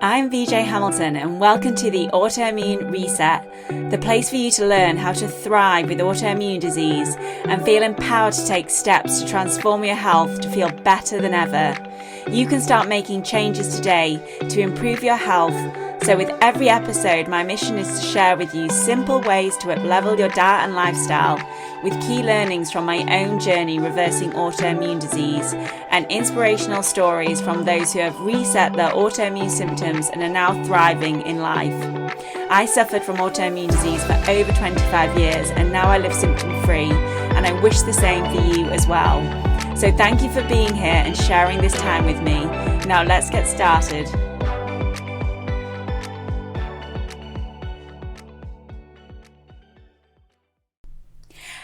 I'm VJ Hamilton and welcome to the Autoimmune RESET, the place for you to learn how to thrive with autoimmune disease and feel empowered to take steps to transform your health to feel better than ever. You can start making changes today to improve your health. So with every episode, my mission is to share with you simple ways to up-level your diet and lifestyle with key learnings from my own journey reversing autoimmune disease and inspirational stories from those who have reset their autoimmune symptoms and are now thriving in life. I suffered from autoimmune disease for over 25 years and now I live symptom-free, and I wish the same for you as well. So thank you for being here and sharing this time with me. Now let's get started.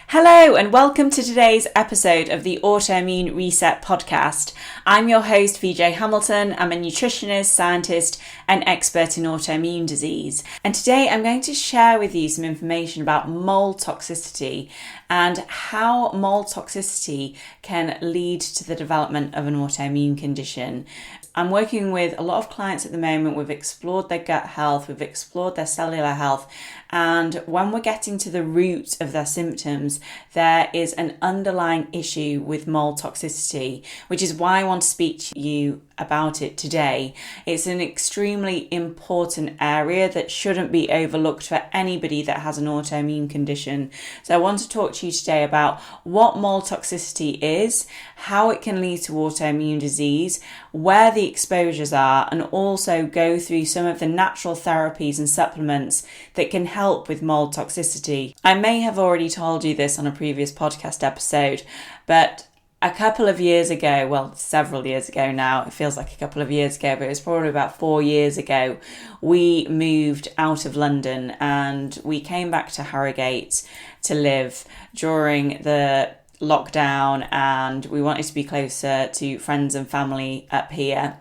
Hello and welcome to today's episode of the Autoimmune RESET podcast. I'm your host VJ Hamilton. I'm a nutritionist, scientist and expert in autoimmune disease. And today I'm going to share with you some information about mould toxicity and how mould toxicity can lead to the development of an autoimmune condition. I'm working with a lot of clients at the moment. We've explored their gut health, we've explored their cellular health, and when we're getting to the root of their symptoms, there is an underlying issue with mould toxicity, which is why I want to speak to you about it today. It's an extremely important area that shouldn't be overlooked for anybody that has an autoimmune condition. So I want to talk to you today about what mould toxicity is, how it can lead to autoimmune disease, where the exposures are, and also go through some of the natural therapies and supplements that can help with mould toxicity. I may have already told you this on a previous podcast episode, but a couple of years ago, well, several years ago now, it feels like a couple of years ago, but it was probably about 4 years ago, we moved out of London and we came back to Harrogate to live during the lockdown, and we wanted to be closer to friends and family up here.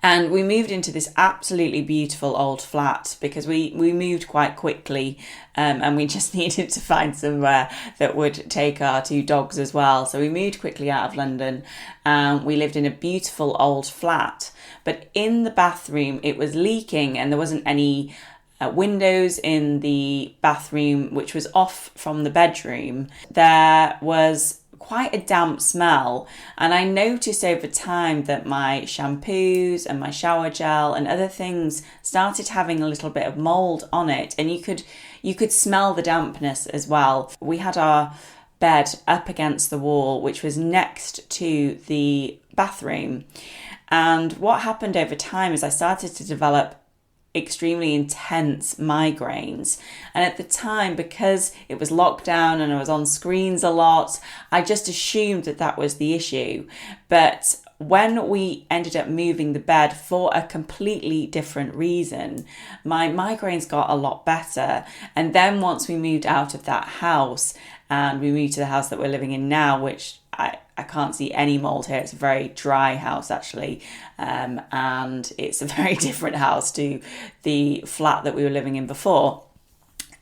And we moved into this absolutely beautiful old flat because we moved quite quickly and we just needed to find somewhere that would take our two dogs as well. So we moved quickly out of London and we lived in a beautiful old flat. But in the bathroom, it was leaking and there wasn't any windows in the bathroom, which was off from the bedroom. There was quite a damp smell, and I noticed over time that my shampoos and my shower gel and other things started having a little bit of mould on it, and you could smell the dampness as well. We had our bed up against the wall, which was next to the bathroom, and what happened over time is I started to develop extremely intense migraines, and at the time, because it was lockdown and I was on screens a lot, I just assumed that was the issue. But when we ended up moving the bed for a completely different reason, my migraines got a lot better. And then once we moved out of that house and we moved to the house that we're living in now, which I can't see any mould here. It's a very dry house actually, and it's a very different house to the flat that we were living in before.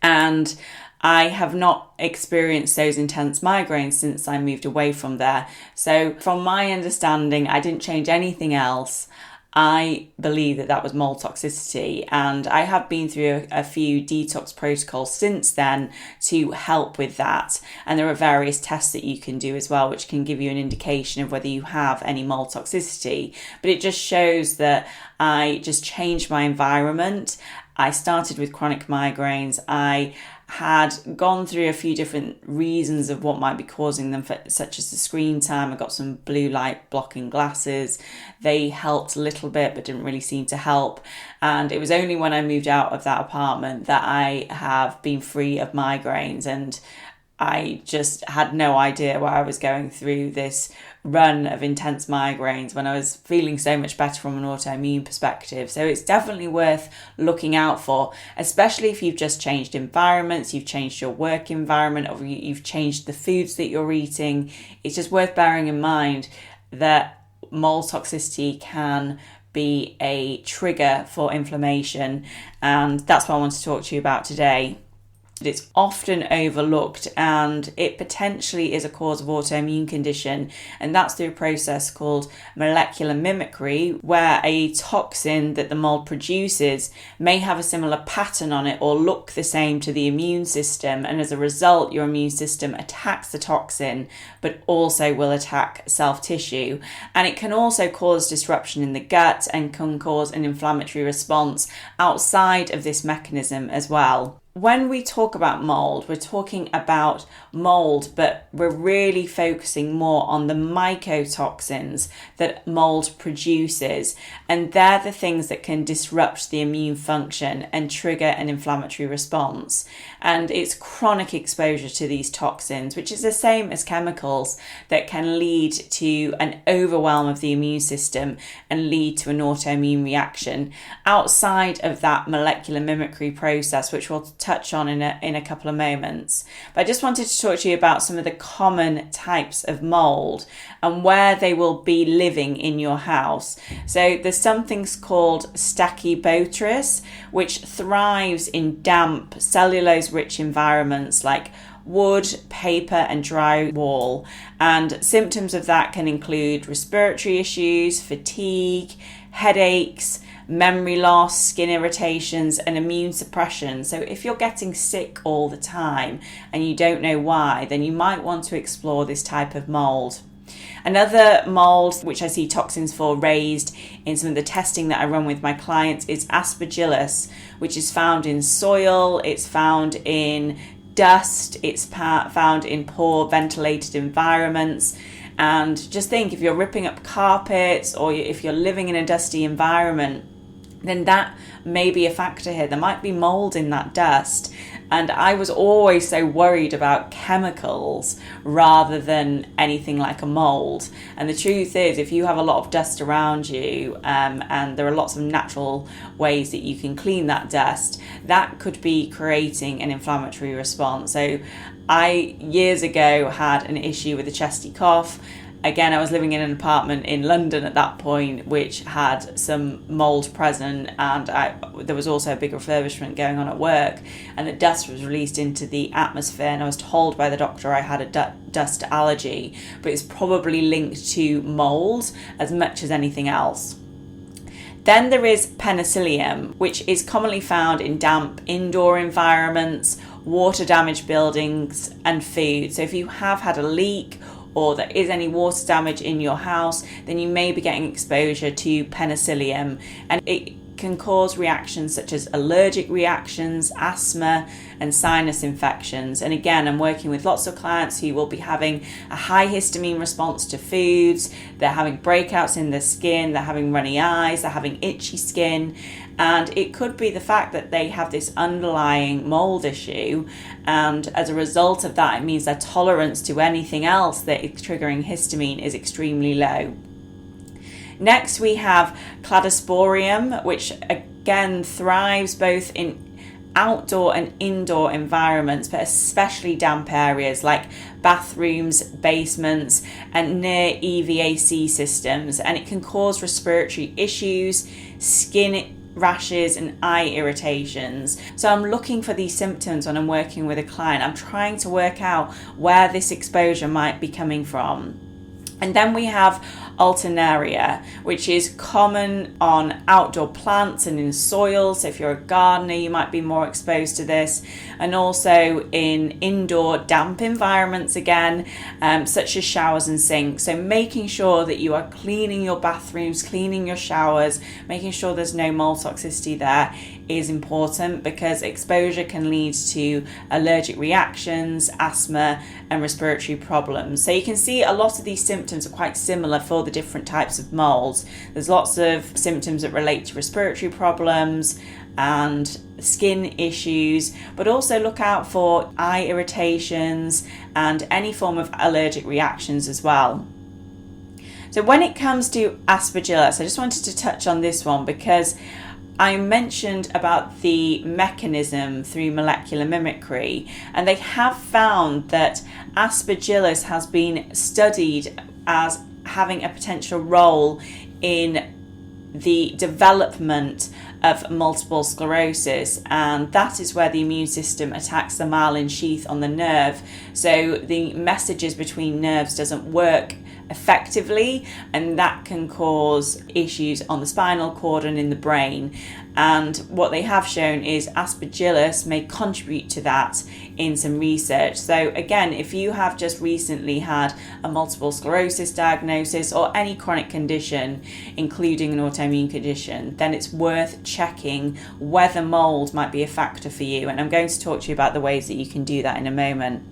And I have not experienced those intense migraines since I moved away from there. So from my understanding, I didn't change anything else. I believe that was mould toxicity, and I have been through a few detox protocols since then to help with that, and there are various tests that you can do as well which can give you an indication of whether you have any mould toxicity. But it just shows that I just changed my environment. I started with chronic migraines. I had gone through a few different reasons of what might be causing them, such as the screen time. I got some blue light blocking glasses. They helped a little bit but didn't really seem to help. And it was only when I moved out of that apartment that I have been free of migraines, and I just had no idea why I was going through this run of intense migraines when I was feeling so much better from an autoimmune perspective. So it's definitely worth looking out for, especially if you've just changed environments, you've changed your work environment, or you've changed the foods that you're eating. It's just worth bearing in mind that mould toxicity can be a trigger for inflammation, and that's what I want to talk to you about today. It's often overlooked, and it potentially is a cause of autoimmune condition, and that's through a process called molecular mimicry, where a toxin that the mold produces may have a similar pattern on it or look the same to the immune system, and as a result your immune system attacks the toxin but also will attack self-tissue. And it can also cause disruption in the gut and can cause an inflammatory response outside of this mechanism as well. When we talk about mold, we're talking about mold, but we're really focusing more on the mycotoxins that mold produces. And they're the things that can disrupt the immune function and trigger an inflammatory response. And it's chronic exposure to these toxins, which is the same as chemicals, that can lead to an overwhelm of the immune system and lead to an autoimmune reaction outside of that molecular mimicry process, which we'll touch on in a couple of moments. But I just wanted to talk to you about some of the common types of mold and where they will be living in your house. So there's something called Stachybotrys, which thrives in damp, cellulose-rich environments like wood, paper and drywall. And symptoms of that can include respiratory issues, fatigue, headaches, memory loss, skin irritations and immune suppression. So if you're getting sick all the time and you don't know why, then you might want to explore this type of mold. Another mold which I see toxins for raised in some of the testing that I run with my clients is Aspergillus, which is found in soil, it's found in dust, it's found in poor ventilated environments. And just think, if you're ripping up carpets or if you're living in a dusty environment, then that may be a factor here. There might be mold in that dust. And I was always so worried about chemicals rather than anything like a mold. And the truth is, if you have a lot of dust around you, and there are lots of natural ways that you can clean that dust, that could be creating an inflammatory response. So I, years ago, had an issue with a chesty cough. Again, I was living in an apartment in London at that point, which had some mould present, and there was also a big refurbishment going on at work, and the dust was released into the atmosphere, and I was told by the doctor I had a dust allergy, but it's probably linked to mould as much as anything else. Then there is penicillium, which is commonly found in damp indoor environments, water damaged buildings and food. So if you have had a leak or there is any water damage in your house, then you may be getting exposure to penicillium, and it can cause reactions such as allergic reactions, asthma and sinus infections. And again, I'm working with lots of clients who will be having a high histamine response to foods, they're having breakouts in their skin, they're having runny eyes, they're having itchy skin, and it could be the fact that they have this underlying mold issue, and as a result of that, it means their tolerance to anything else that is triggering histamine is extremely low. Next, we have Cladosporium, which again thrives both in outdoor and indoor environments, but especially damp areas like bathrooms, basements, and near EVAC systems. And it can cause respiratory issues, skin rashes and eye irritations. So I'm looking for these symptoms when I'm working with a client. I'm trying to work out where this exposure might be coming from. And then we have Alternaria, which is common on outdoor plants and in soil. So if you're a gardener, you might be more exposed to this. And also in indoor damp environments again, such as showers and sinks. So making sure that you are cleaning your bathrooms, cleaning your showers, making sure there's no mold toxicity there is important, because exposure can lead to allergic reactions, asthma and respiratory problems. So you can see a lot of these symptoms are quite similar for the different types of molds. There's lots of symptoms that relate to respiratory problems and skin issues, but also look out for eye irritations and any form of allergic reactions as well. So when it comes to Aspergillus, I just wanted to touch on this one because I mentioned about the mechanism through molecular mimicry, and they have found that Aspergillus has been studied as having a potential role in the development of multiple sclerosis, and that is where the immune system attacks the myelin sheath on the nerve, so the messages between nerves doesn't work effectively, and that can cause issues on the spinal cord and in the brain. And what they have shown is aspergillus may contribute to that in some research. So again, if you have just recently had a multiple sclerosis diagnosis or any chronic condition, including an autoimmune condition, then it's worth checking whether mold might be a factor for you. And I'm going to talk to you about the ways that you can do that in a moment.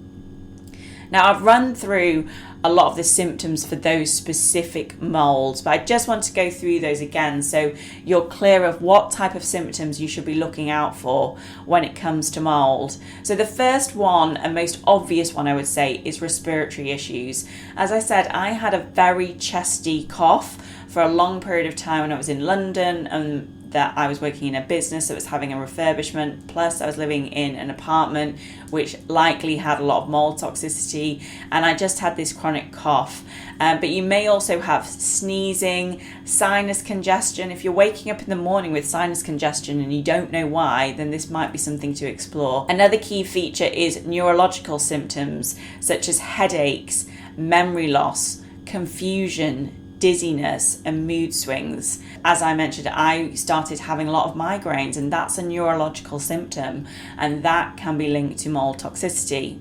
Now, I've run through a lot of the symptoms for those specific molds, but I just want to go through those again so you're clear of what type of symptoms you should be looking out for when it comes to mold. So the first one, and most obvious one I would say, is respiratory issues. As I said, I had a very chesty cough for a long period of time when I was in London, and that I was working in a business that was having a refurbishment, plus I was living in an apartment which likely had a lot of mold toxicity, and I just had this chronic cough. But you may also have sneezing, sinus congestion. If you're waking up in the morning with sinus congestion and you don't know why, then this might be something to explore. Another key feature is neurological symptoms such as headaches, memory loss, confusion, dizziness and mood swings. As I mentioned, I started having a lot of migraines, and that's a neurological symptom, and that can be linked to mold toxicity.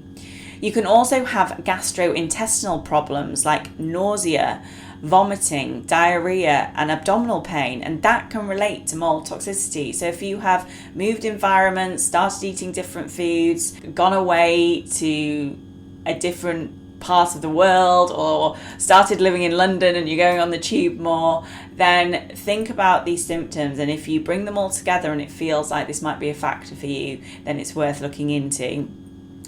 You can also have gastrointestinal problems like nausea, vomiting, diarrhea and abdominal pain, and that can relate to mold toxicity. So if you have moved environments, started eating different foods, gone away to a different part of the world, or started living in London and you're going on the tube more, then think about these symptoms, and if you bring them all together and it feels like this might be a factor for you, then it's worth looking into.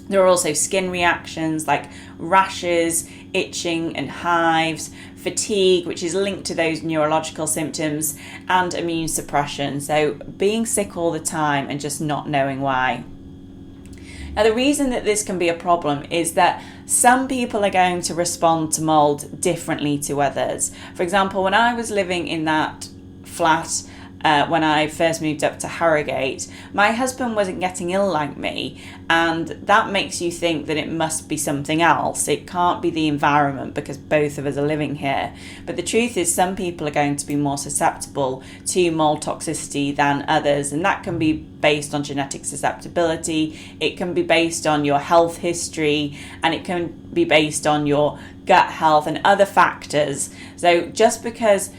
There are also skin reactions like rashes, itching and hives, fatigue, which is linked to those neurological symptoms, and immune suppression, so being sick all the time and just not knowing why. Now, the reason that this can be a problem is that some people are going to respond to mold differently to others. For example, when I was living in that flat when I first moved up to Harrogate, my husband wasn't getting ill like me, and that makes you think that it must be something else. It can't be the environment because both of us are living here. But the truth is, some people are going to be more susceptible to mold toxicity than others, and that can be based on genetic susceptibility, it can be based on your health history, and it can be based on your gut health and other factors. So just because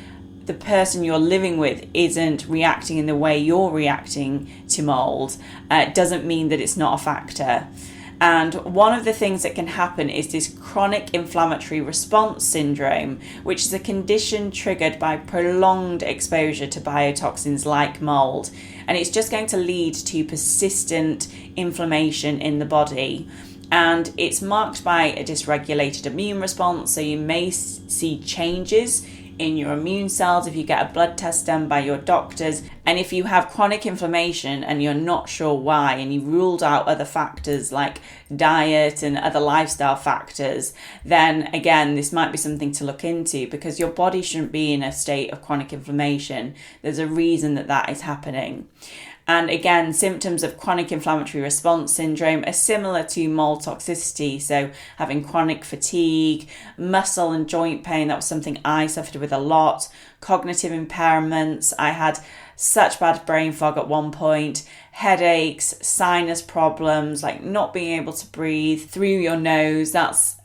the person you're living with isn't reacting in the way you're reacting to mold doesn't mean that it's not a factor. And one of the things that can happen is this Chronic Inflammatory Response Syndrome, which is a condition triggered by prolonged exposure to biotoxins like mold. And it's just going to lead to persistent inflammation in the body. And it's marked by a dysregulated immune response, so you may see changes in your immune cells if you get a blood test done by your doctors. And if you have chronic inflammation and you're not sure why, and you've ruled out other factors like diet and other lifestyle factors, then again, this might be something to look into, because your body shouldn't be in a state of chronic inflammation. There's a reason that that is happening. And again, symptoms of chronic inflammatory response syndrome are similar to mold toxicity. So having chronic fatigue, muscle and joint pain, that was something I suffered with a lot. Cognitive impairments, I had such bad brain fog at one point, headaches, sinus problems, like not being able to breathe through your nose. That's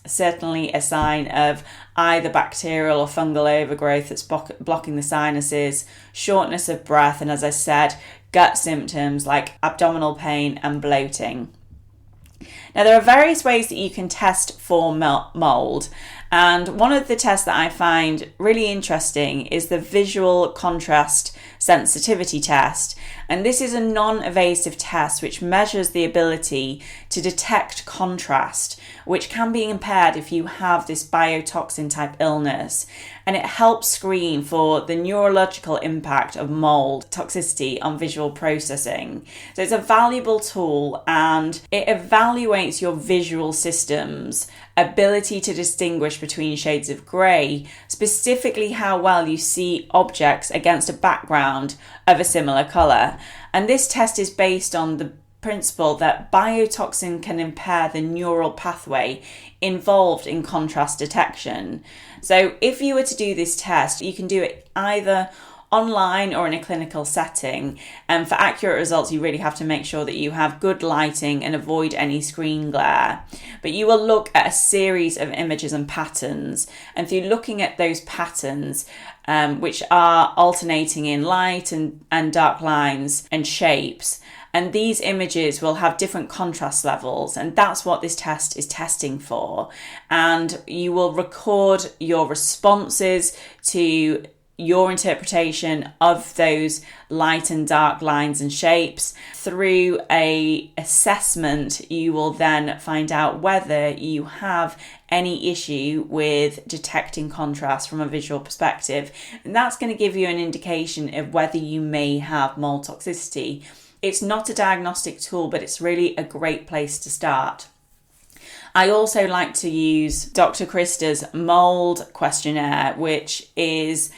certainly a sign of either bacterial or fungal overgrowth that's blocking the sinuses, shortness of breath, and as I said, gut symptoms like abdominal pain and bloating. Now, there are various ways that you can test for mold, and one of the tests that I find really interesting is the visual contrast sensitivity test. And this is a non-invasive test which measures the ability to detect contrast, which can be impaired if you have this biotoxin type illness. And it helps screen for the neurological impact of mold toxicity on visual processing. So it's a valuable tool, and it evaluates your visual systems ability to distinguish between shades of grey, specifically how well you see objects against a background of a similar colour. And this test is based on the principle that biotoxin can impair the neural pathway involved in contrast detection. So if you were to do this test, you can do it either online or in a clinical setting. And for accurate results, you really have to make sure that you have good lighting and avoid any screen glare. But you will look at a series of images and patterns. And through looking at those patterns, which are alternating in light and dark lines and shapes, and these images will have different contrast levels, and that's what this test is testing for. And you will record your responses to your interpretation of those light and dark lines and shapes. Through a assessment, you will then find out whether you have any issue with detecting contrast from a visual perspective. And that's going to give you an indication of whether you may have mold toxicity. It's not a diagnostic tool, but it's really a great place to start. I also like to use Dr. Krista's mould questionnaire, which is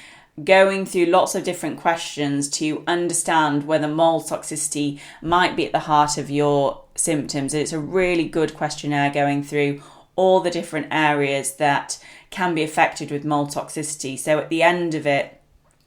going through lots of different questions to understand whether mold toxicity might be at the heart of your symptoms. It's a really good questionnaire going through all the different areas that can be affected with mold toxicity. So at the end of it,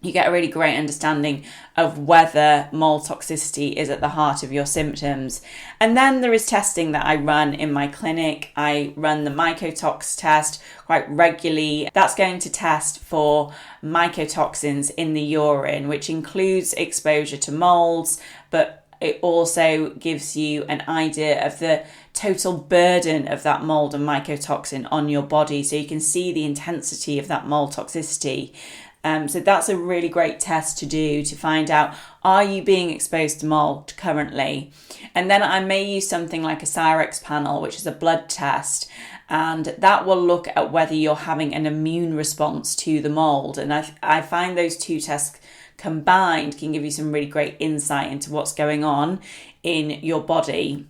you get a really great understanding of whether mold toxicity is at the heart of your symptoms. And then there is testing that I run in my clinic. I run the mycotox test quite regularly. That's going to test for mycotoxins in the urine, which includes exposure to molds, but it also gives you an idea of the total burden of that mold and mycotoxin on your body, so you can see the intensity of that mold toxicity. So that's a really great test to do to find out, are you being exposed to mold currently? And then I may use something like a CIRS panel, which is a blood test, and that will look at whether you're having an immune response to the mold. And I find those two tests combined can give you some really great insight into what's going on in your body.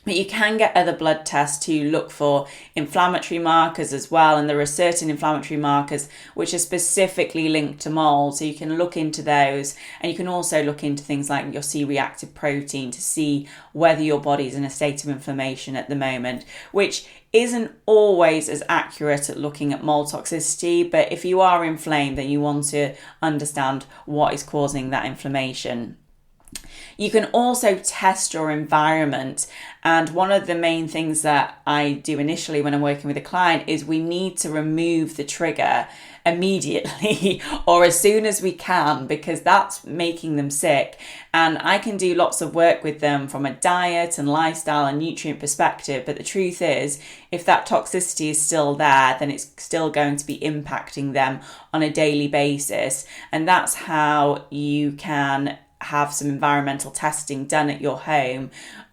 But you can get other blood tests to look for inflammatory markers as well. And there are certain inflammatory markers which are specifically linked to mold. So you can look into those. And you can also look into things like your C-reactive protein to see whether your body is in a state of inflammation at the moment, which isn't always as accurate at looking at mold toxicity. But if you are inflamed, then you want to understand what is causing that inflammation. You can also test your environment. And one of the main things that I do initially when I'm working with a client is we need to remove the trigger immediately or as soon as we can, because that's making them sick. And I can do lots of work with them from a diet and lifestyle and nutrient perspective. But the truth is, if that toxicity is still there, then it's still going to be impacting them on a daily basis. And that's how you can have some environmental testing done at your home.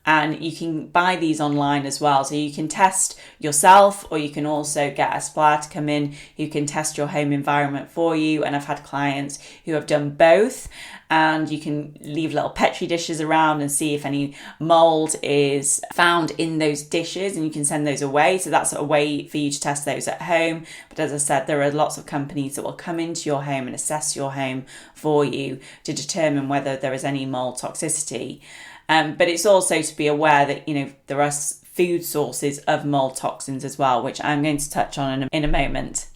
And you can buy these online as well. So you can test yourself, or you can also get a supplier to come in who can test your home environment for you. And I've had clients who have done both. And you can leave little petri dishes around and see if any mold is found in those dishes, and you can send those away. So that's a way for you to test those at home. But as I said, there are lots of companies that will come into your home and assess your home for you to determine whether there is any mold toxicity. But it's also to be aware that, there are food sources of mold toxins as well, which I'm going to touch on in a moment.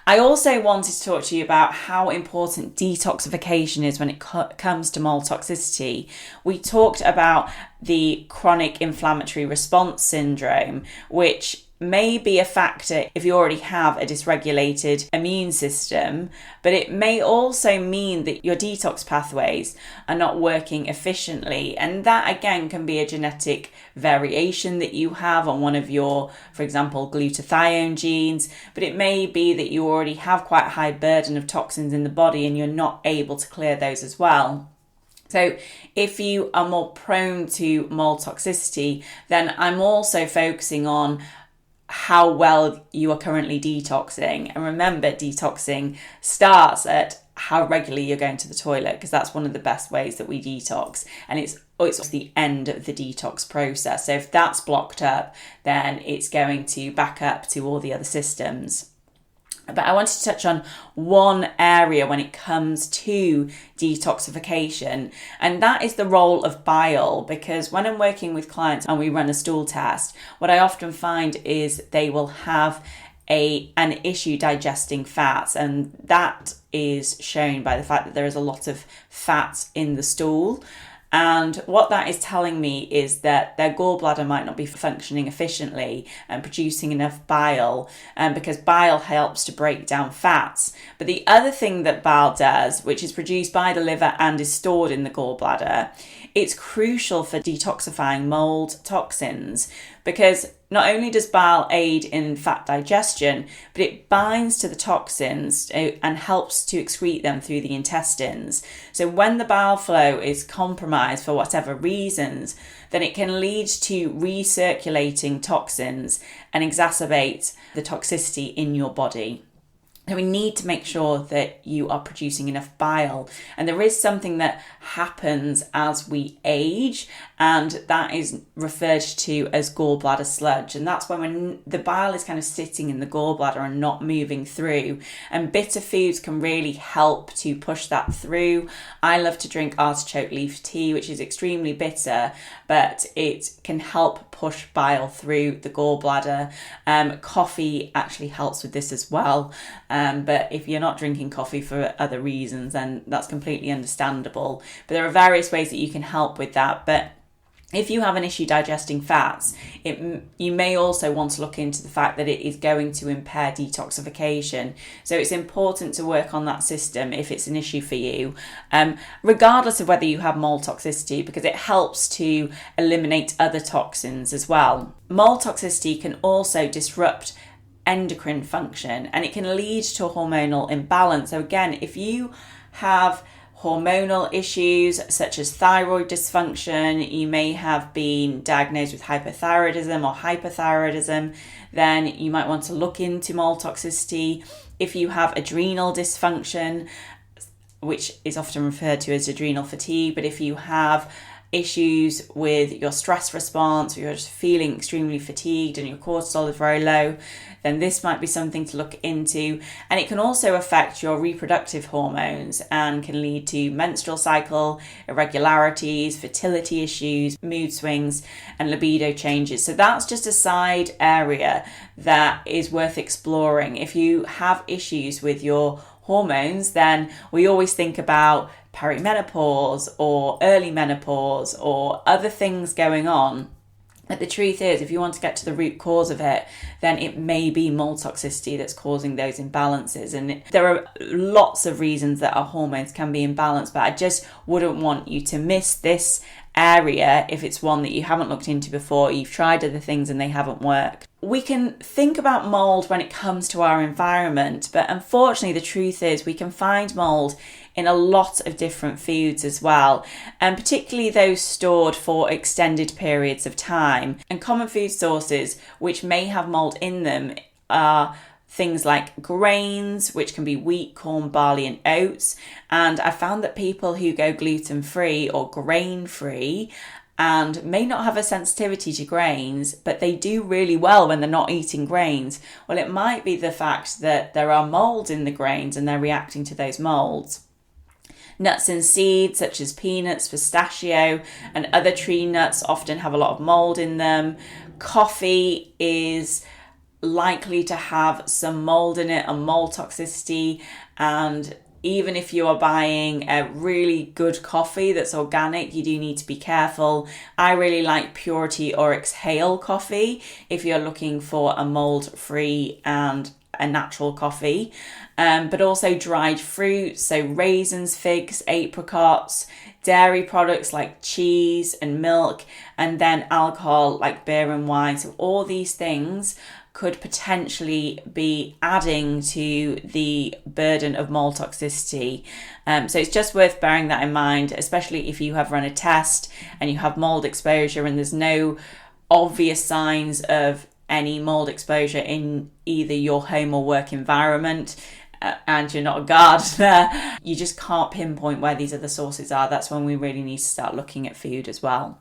I also wanted to talk to you about how important detoxification is when it comes to mold toxicity. We talked about the Chronic Inflammatory Response Syndrome, which may be a factor if you already have a dysregulated immune system, but it may also mean that your detox pathways are not working efficiently. And that again can be a genetic variation that you have on one of your, for example, glutathione genes, but it may be that you already have quite a high burden of toxins in the body and you're not able to clear those as well. So if you are more prone to mold toxicity, then I'm also focusing on how well you are currently detoxing. And remember, detoxing starts at how regularly you're going to the toilet, because that's one of the best ways that we detox, and it's the end of the detox process. So if that's blocked up, then it's going to back up to all the other systems. But I wanted to touch on one area when it comes to detoxification, and that is the role of bile. Because when I'm working with clients and we run a stool test, what I often find is they will have an issue digesting fats, and that is shown by the fact that there is a lot of fat in the stool. And what that is telling me is that their gallbladder might not be functioning efficiently and producing enough bile, because bile helps to break down fats. But the other thing that bile does, which is produced by the liver and is stored in the gallbladder, it's crucial for detoxifying mould toxins, because not only does bile aid in fat digestion, but it binds to the toxins and helps to excrete them through the intestines. So when the bile flow is compromised for whatever reasons, then it can lead to recirculating toxins and exacerbate the toxicity in your body. So we need to make sure that you are producing enough bile. And there is something that happens as we age, and that is referred to as gallbladder sludge. And that's when the bile is kind of sitting in the gallbladder and not moving through. And bitter foods can really help to push that through. I love to drink artichoke leaf tea, which is extremely bitter, but it can help push bile through the gallbladder. Coffee actually helps with this as well. But if you're not drinking coffee for other reasons, then that's completely understandable. But there are various ways that you can help with that. But if you have an issue digesting fats, you may also want to look into the fact that it is going to impair detoxification. So it's important to work on that system if it's an issue for you, regardless of whether you have mold toxicity, because it helps to eliminate other toxins as well. Mold toxicity can also disrupt endocrine function, and it can lead to a hormonal imbalance. So again, if you have hormonal issues such as thyroid dysfunction, you may have been diagnosed with hypothyroidism or hyperthyroidism, then you might want to look into mold toxicity. If you have adrenal dysfunction, which is often referred to as adrenal fatigue, but if you have issues with your stress response, or you're just feeling extremely fatigued and your cortisol is very low, then this might be something to look into. And it can also affect your reproductive hormones and can lead to menstrual cycle irregularities, fertility issues, mood swings, and libido changes. So that's just a side area that is worth exploring. If you have issues with your hormones, then we always think about perimenopause or early menopause or other things going on. But the truth is, if you want to get to the root cause of it, then it may be mold toxicity that's causing those imbalances. And there are lots of reasons that our hormones can be imbalanced, but I just wouldn't want you to miss this area if it's one that you haven't looked into before, you've tried other things and they haven't worked. We can think about mold when it comes to our environment, but unfortunately the truth is we can find mold in a lot of different foods as well, and particularly those stored for extended periods of time. And common food sources which may have mold in them are things like grains, which can be wheat, corn, barley and oats. And I found that people who go gluten-free or grain-free and may not have a sensitivity to grains, but they do really well when they're not eating grains. Well, it might be the fact that there are molds in the grains and they're reacting to those molds. Nuts and seeds such as peanuts, pistachio and other tree nuts often have a lot of mold in them. Coffee is likely to have some mold in it and mold toxicity, and even if you are buying a really good coffee that's organic, you do need to be careful. I really like Purity or Exhale coffee if you're looking for a mold-free and a natural coffee. But also dried fruits, so raisins, figs, apricots, dairy products like cheese and milk, and then alcohol like beer and wine. So all these things could potentially be adding to the burden of mold toxicity. So it's just worth bearing that in mind, especially if you have run a test and you have mold exposure and there's no obvious signs of any mold exposure in either your home or work environment. and you're not a gardener, you just can't pinpoint where these other sources are. That's when we really need to start looking at food as well.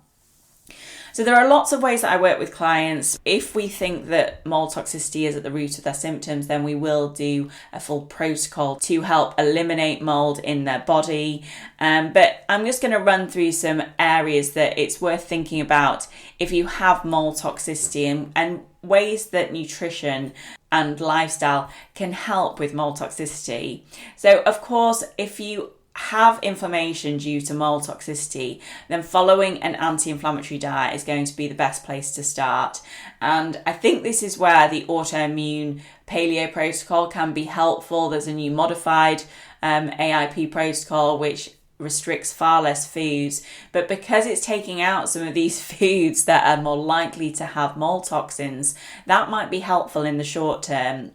So there are lots of ways that I work with clients. If we think that mold toxicity is at the root of their symptoms, then we will do a full protocol to help eliminate mold in their body. But I'm just going to run through some areas that it's worth thinking about if you have mold toxicity, and ways that nutrition and lifestyle can help with mold toxicity. So of course, if you have inflammation due to mold toxicity, then following an anti-inflammatory diet is going to be the best place to start. And I think this is where the autoimmune paleo protocol can be helpful. There's a new modified AIP protocol which restricts far less foods, but because it's taking out some of these foods that are more likely to have mold toxins, that might be helpful in the short term.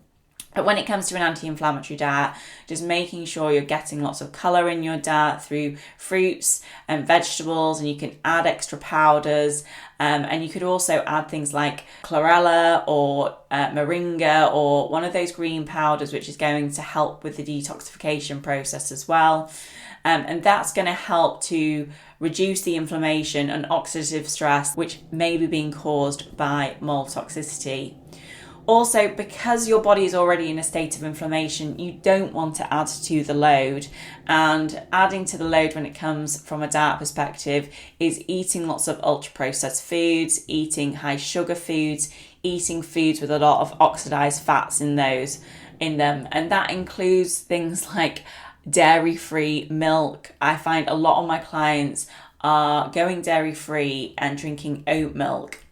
But when it comes to an anti-inflammatory diet, just making sure you're getting lots of colour in your diet through fruits and vegetables, and you can add extra powders, and you could also add things like chlorella or moringa or one of those green powders, which is going to help with the detoxification process as well. And that's going to help to reduce the inflammation and oxidative stress which may be being caused by mold toxicity. Also, because your body is already in a state of inflammation, you don't want to add to the load. And adding to the load when it comes from a diet perspective is eating lots of ultra-processed foods, eating high sugar foods, eating foods with a lot of oxidized fats in them. And that includes things like dairy-free milk. I find a lot of my clients are going dairy-free and drinking oat milk.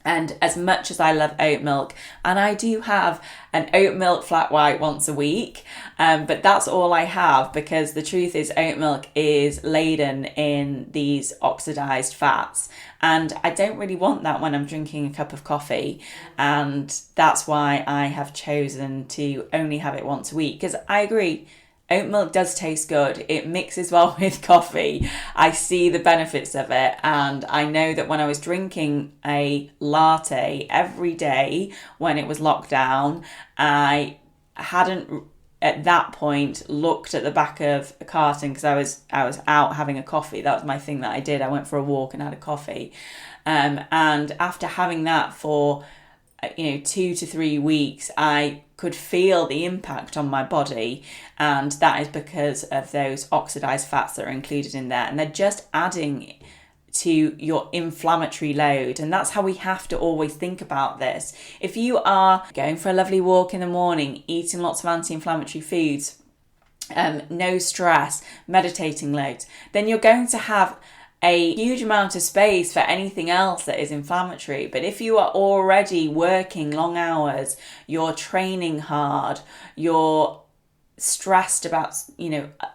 And as much as I love oat milk, and I do have an oat milk flat white once a week, but that's all I have, because the truth is oat milk is laden in these oxidized fats, and I don't really want that when I'm drinking a cup of coffee. And that's why I have chosen to only have it once a week, because I agree, oat milk does taste good. It mixes well with coffee. I see the benefits of it. And I know that when I was drinking a latte every day when it was locked down, I hadn't at that point looked at the back of a carton, because I was out having a coffee. That was my thing that I did. I went for a walk and had a coffee. And after having that for 2 to 3 weeks, I could feel the impact on my body, and that is because of those oxidized fats that are included in there, and they're just adding to your inflammatory load. And that's how we have to always think about this. If you are going for a lovely walk in the morning, eating lots of anti-inflammatory foods, no stress, meditating loads, then you're going to have a huge amount of space for anything else that is inflammatory. But if you are already working long hours, you're training hard, you're stressed about,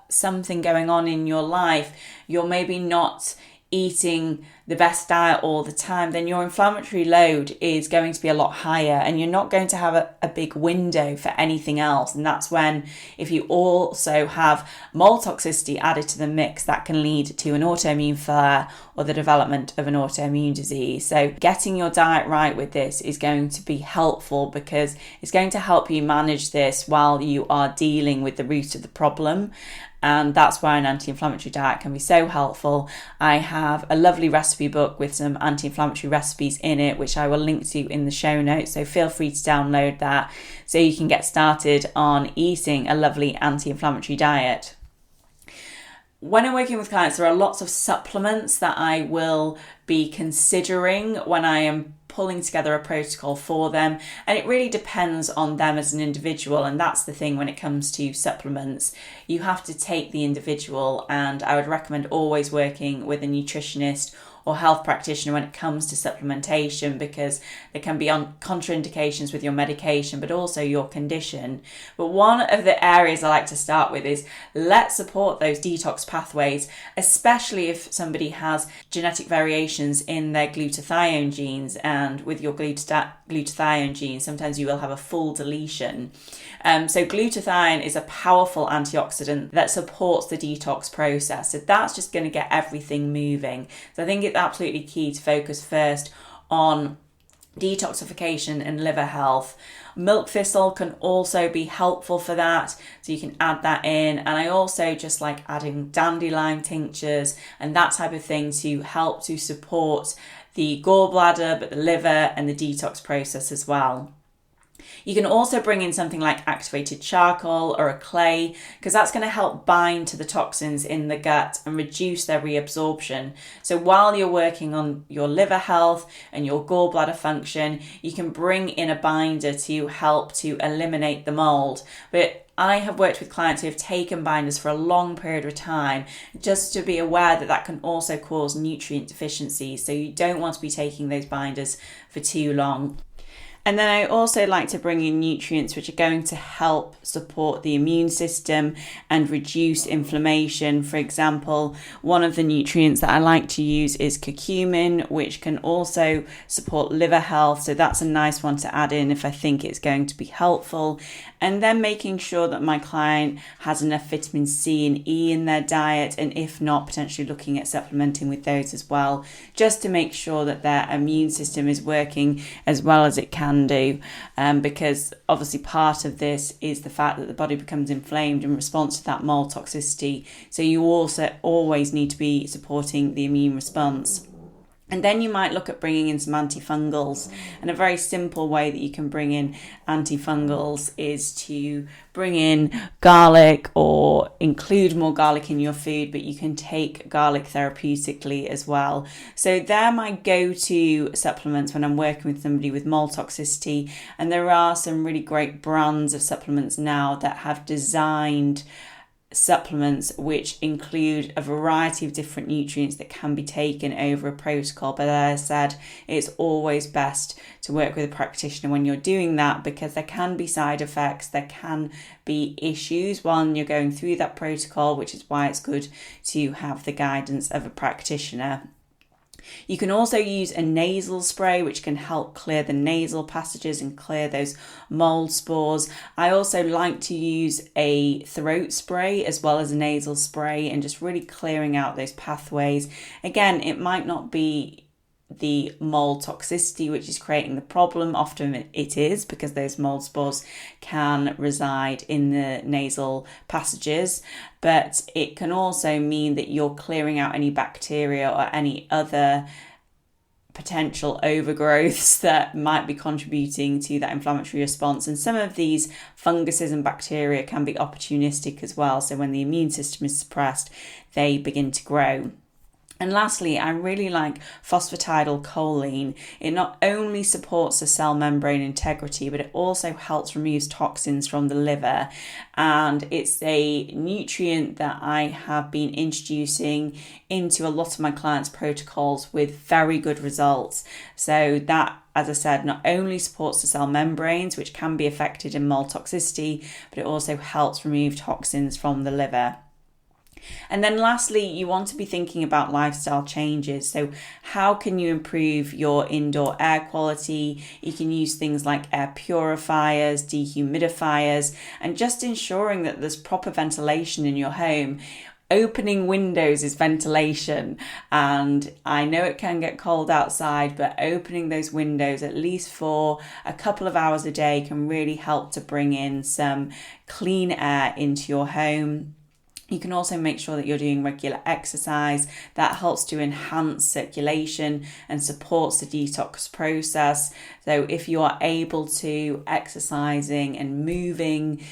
something going on in your life, you're maybe not eating the best diet all the time, then your inflammatory load is going to be a lot higher, and you're not going to have a big window for anything else. And that's when, if you also have mold toxicity added to the mix, that can lead to an autoimmune flare or the development of an autoimmune disease. So getting your diet right with this is going to be helpful, because it's going to help you manage this while you are dealing with the root of the problem. And that's why an anti-inflammatory diet can be so helpful. I have a lovely recipe book with some anti-inflammatory recipes in it, which I will link to in the show notes. So feel free to download that so you can get started on eating a lovely anti-inflammatory diet. When I'm working with clients, there are lots of supplements that I will be considering when I am pulling together a protocol for them, and it really depends on them as an individual. And that's the thing when it comes to supplements, you have to take the individual, and I would recommend always working with a nutritionist or health practitioner when it comes to supplementation, because there can be contraindications with your medication but also your condition. But one of the areas I like to start with is let's support those detox pathways, especially if somebody has genetic variations in their glutathione genes. And with your glutathione genes, sometimes you will have a full deletion. So glutathione is a powerful antioxidant that supports the detox process. So that's just going to get everything moving. So I think it's absolutely key to focus first on detoxification and liver health. Milk thistle can also be helpful for that, so you can add that in. And I also just like adding dandelion tinctures and that type of thing to help to support the gallbladder, but the liver and the detox process as well. You can also bring in something like activated charcoal or a clay, because that's going to help bind to the toxins in the gut and reduce their reabsorption. So while you're working on your liver health and your gallbladder function, you can bring in a binder to help to eliminate the mold. But I have worked with clients who have taken binders for a long period of time, just to be aware that that can also cause nutrient deficiency. So you don't want to be taking those binders for too long. And then I also like to bring in nutrients which are going to help support the immune system and reduce inflammation. For example, one of the nutrients that I like to use is curcumin, which can also support liver health. So that's a nice one to add in if I think it's going to be helpful. And then making sure that my client has enough vitamin C and E in their diet, and if not, potentially looking at supplementing with those as well, just to make sure that their immune system is working as well as it can do, because obviously part of this is the fact that the body becomes inflamed in response to that mold toxicity. So you also always need to be supporting the immune response. And then you might look at bringing in some antifungals. And a very simple way that you can bring in antifungals is to bring in garlic or include more garlic in your food, but you can take garlic therapeutically as well. So they're my go-to supplements when I'm working with somebody with mold toxicity. And there are some really great brands of supplements now that have designed supplements which include a variety of different nutrients that can be taken over a protocol. But as I said, it's always best to work with a practitioner when you're doing that, because there can be side effects, there can be issues while you're going through that protocol, which is why it's good to have the guidance of a practitioner. You can also use a nasal spray, which can help clear the nasal passages and clear those mold spores. I also like to use a throat spray as well as a nasal spray, and just really clearing out those pathways. Again, it might not be the mold toxicity which is creating the problem. Often it is, because those mold spores can reside in the nasal passages, but it can also mean that you're clearing out any bacteria or any other potential overgrowths that might be contributing to that inflammatory response. And some of these funguses and bacteria can be opportunistic as well. So when the immune system is suppressed, they begin to grow. And lastly, I really like phosphatidylcholine. It not only supports the cell membrane integrity, but it also helps remove toxins from the liver. And it's a nutrient that I have been introducing into a lot of my clients' protocols with very good results. So that, as I said, not only supports the cell membranes, which can be affected in mold toxicity, but it also helps remove toxins from the liver. And then lastly, you want to be thinking about lifestyle changes. So how can you improve your indoor air quality? You can use things like air purifiers, dehumidifiers, and just ensuring that there's proper ventilation in your home. Opening windows is ventilation, and I know it can get cold outside, but opening those windows at least for a couple of hours a day can really help to bring in some clean air into your home. You can also make sure that you're doing regular exercise. That helps to enhance circulation and supports the detox process. So if you are able to, exercising and moving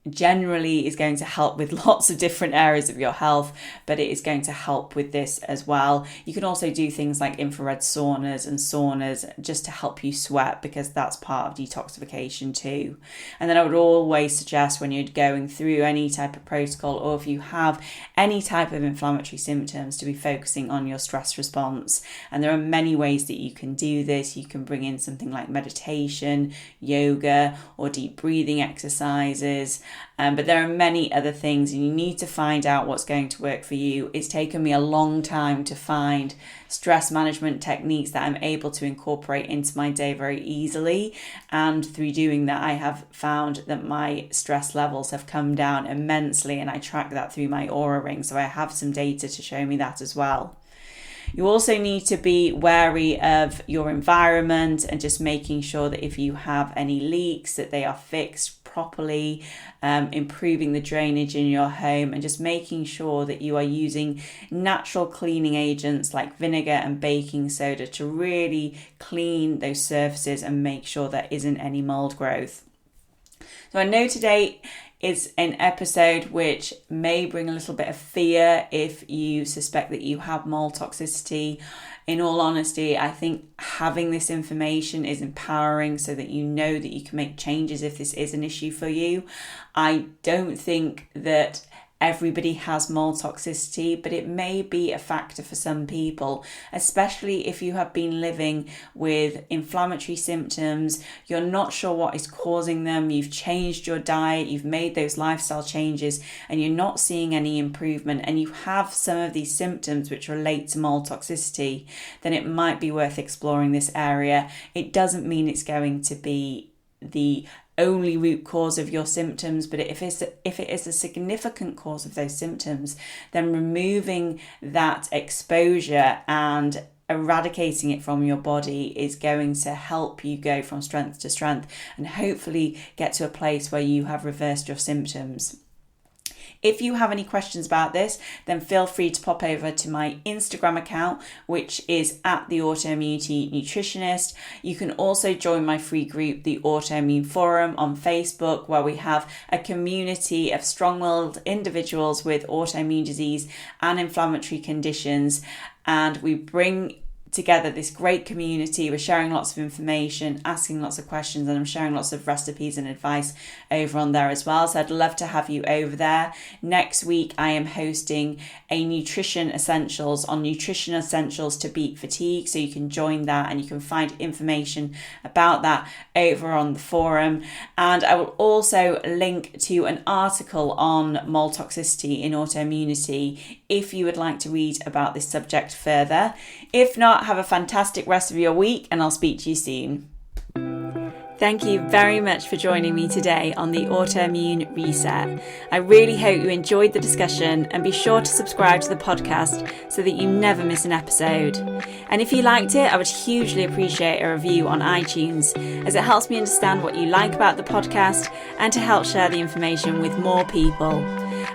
generally is going to help with lots of different areas of your health, but it is going to help with this as well. You can also do things like infrared saunas and saunas just to help you sweat, because that's part of detoxification too. And then I would always suggest, when you're going through any type of protocol, or if you have any type of inflammatory symptoms, to be focusing on your stress response. And there are many ways that you can do this. You can bring in something like meditation, yoga, or deep breathing exercises. But there are many other things, and you need to find out what's going to work for you. It's taken me a long time to find stress management techniques that I'm able to incorporate into my day very easily. And through doing that, I have found that my stress levels have come down immensely, and I track that through my Aura ring. So I have some data to show me that as well. You also need to be wary of your environment and just making sure that if you have any leaks, that they are fixed properly, improving the drainage in your home, and just making sure that you are using natural cleaning agents like vinegar and baking soda to really clean those surfaces and make sure there isn't any mold growth. So I know today is an episode which may bring a little bit of fear if you suspect that you have mold toxicity. In all honesty, I think having this information is empowering so that you know that you can make changes if this is an issue for you. I don't think that everybody has mold toxicity, but it may be a factor for some people, especially if you have been living with inflammatory symptoms, you're not sure what is causing them, you've changed your diet, you've made those lifestyle changes, and you're not seeing any improvement, and you have some of these symptoms which relate to mold toxicity, then it might be worth exploring this area. It doesn't mean it's going to be the only root cause of your symptoms, but if it is a significant cause of those symptoms, then removing that exposure and eradicating it from your body is going to help you go from strength to strength and hopefully get to a place where you have reversed your symptoms. If you have any questions about this, then feel free to pop over to my Instagram account, which is at the Autoimmunity Nutritionist. You can also join my free group, the Autoimmune Forum, on Facebook, where we have a community of strong-willed individuals with autoimmune disease and inflammatory conditions. And we bring together this great community. We're sharing lots of information, asking lots of questions, and I'm sharing lots of recipes and advice over on there as well. So I'd love to have you over there. Next week, I am hosting a nutrition essentials to beat fatigue. So you can join that and you can find information about that over on the forum. And I will also link to an article on mold toxicity in autoimmunity if you would like to read about this subject further. If not, have a fantastic rest of your week, and I'll speak to you soon. Thank you very much for joining me today on the Autoimmune Reset. I really hope you enjoyed the discussion, and be sure to subscribe to the podcast so that you never miss an episode. And if you liked it, I would hugely appreciate a review on iTunes, as it helps me understand what you like about the podcast and to help share the information with more people.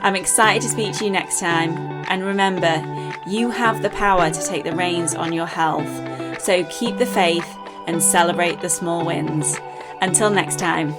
I'm excited to speak to you next time, and remember, you have the power to take the reins on your health. So keep the faith and celebrate the small wins. Until next time.